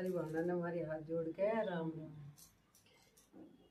सारी भावना ने हमारे हाथ जोड़ के राम राम।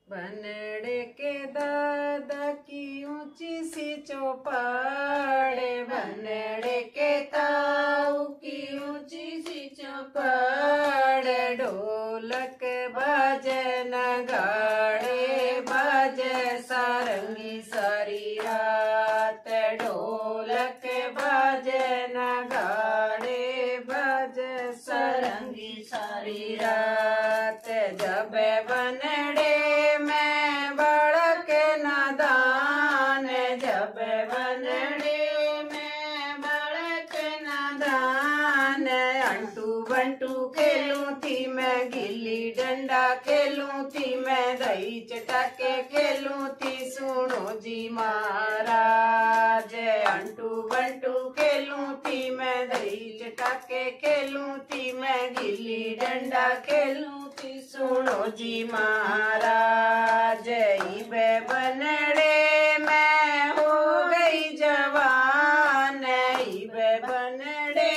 बनड़े के दादा की ऊंची सी चौपाड़, बनड़े के ताऊ की ऊंची सी चौपाड़, ढोलक बाजे नगाड़े बाजे सारंगी सारी रात, ढोलक बाजे नगाड़े बाजे सारंगी सारी रात। जब बनड़े में बड़क नादान, जब बनड़े में बड़क नादान, अंटू बंटू खेलूं थी मैं, गिल्ली डंडा खेलूं थी मैं, दही चटाके खेलूं थी, सुनो जी महाराज। अंटू बंटू खेलूं थी मैं, दही चटाके खेलूं थी मैं, गिल्ली डंडा खेलूं थी, सुनो जी महाराज। इबे बनड़े मैं हो गई जवान, इबे बनड़े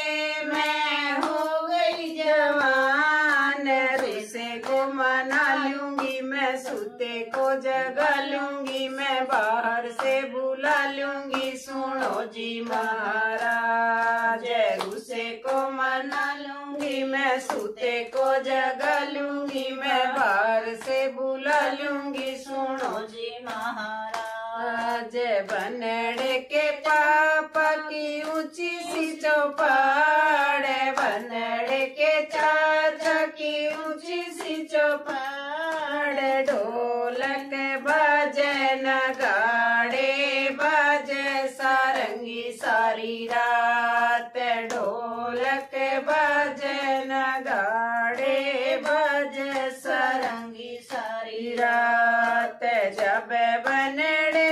मैं हो गई जवान, रिसे को मना लूंगी मैं, सूते को जगा लूंगी मैं, बाहर से बुला लूंगी, सुनो जी महाराज। रूसे को मना लूंगी मैं, सूते को जगा लूंगी मैं, बाहर से बुला लूंगी, सुनो जी महाराज। बनड़े के पापा की ऊंची सी चौपाड़, बनड़े के चाचा की ऊंची सी चौपाड़, ढोलक बाजे नगाड़े बाजे सारंगी सारी रात, ढोलक बाजे नगाड़े बाजे सारंगी सारी रात। जब बनड़े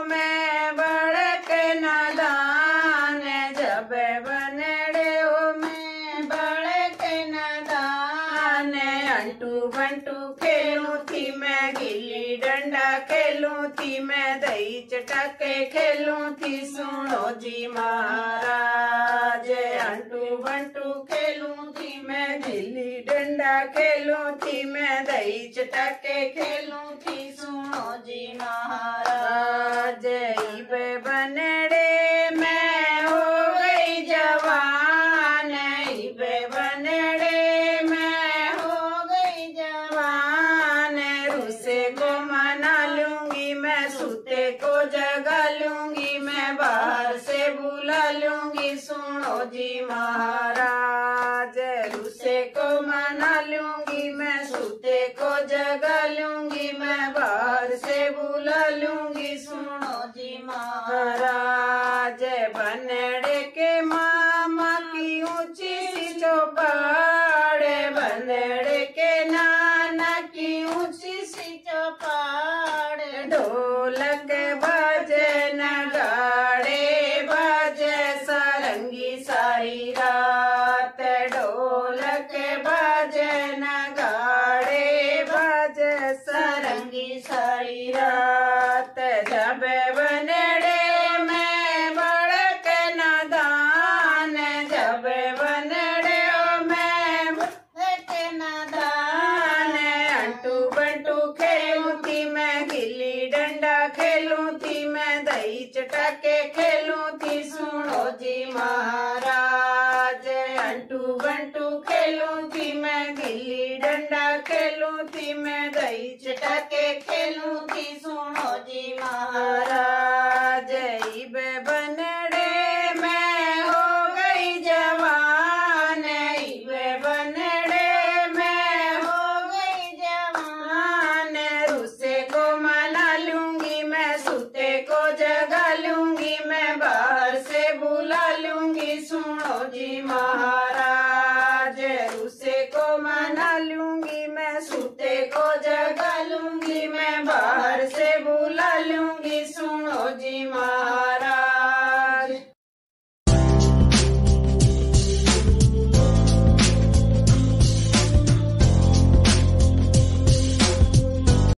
में बड़क नादान, जब बनड़े में बड़क नादान, अंटू बंटू खेलूं थी मैं, गिल्ली डंडा खेलूं थी मैं, दही चटाके खेलूं थी, सुनो जी महाराज। अंटू बंटू खेलूं थी मैं, गिल्ली डंडा खेलूं थी मैं, दही चटाके खेलूं थी, सुनो जी महाराज। इबे बनड़े मैं हो गई जवान, इबे बनड़े मैं हो गई जवान, रूसे को मना लूंगी मैं, सूते को जगा लूंगी मैं, बाहर से बुला लूंगी, सुनो जी महाराज। रूसे को मना लूंगी मैं, सूते को जगा लूंगी मैं, बाहर से बुला लूंगी, सुनो जी महाराज। बनड़े के मामा की ऊंची सी चौपाड़, बनड़े के नाना की ऊंची सी चौपाड़, ढोलक बाजे नगाड़े बाजे सारंगी सारी रात, ढोलक बाजे नगाड़े बाजे सारंगी सारी रात। जब बनड़े में बड़क नादान, जब बनड़े में बड़क नादान, अंटू बंटू खेलूं थी मैं, गिल्ली डंडा खेलूं थी मैं, दही चटाके खेलूं थी, सुनो जी महाराज। अंटू बंटू खेलूं थी मैं, गिल्ली डंडा खेलूं थी मैं, दही चटाके खेलूं थी, सुनो जी महाराज। इबे बनड़े मैं हो गई जवान, इबे बनड़े मैं हो गई जवान, रूसे को मना लूंगी मैं, सूते को जगा लूंगी मैं, बाहर से बुला लूंगी, सुनो जी महाराज। रूसे को मना लूंगी मैं, सूते को जगा लूंगी मैं, बाहर से बुला लूंगी,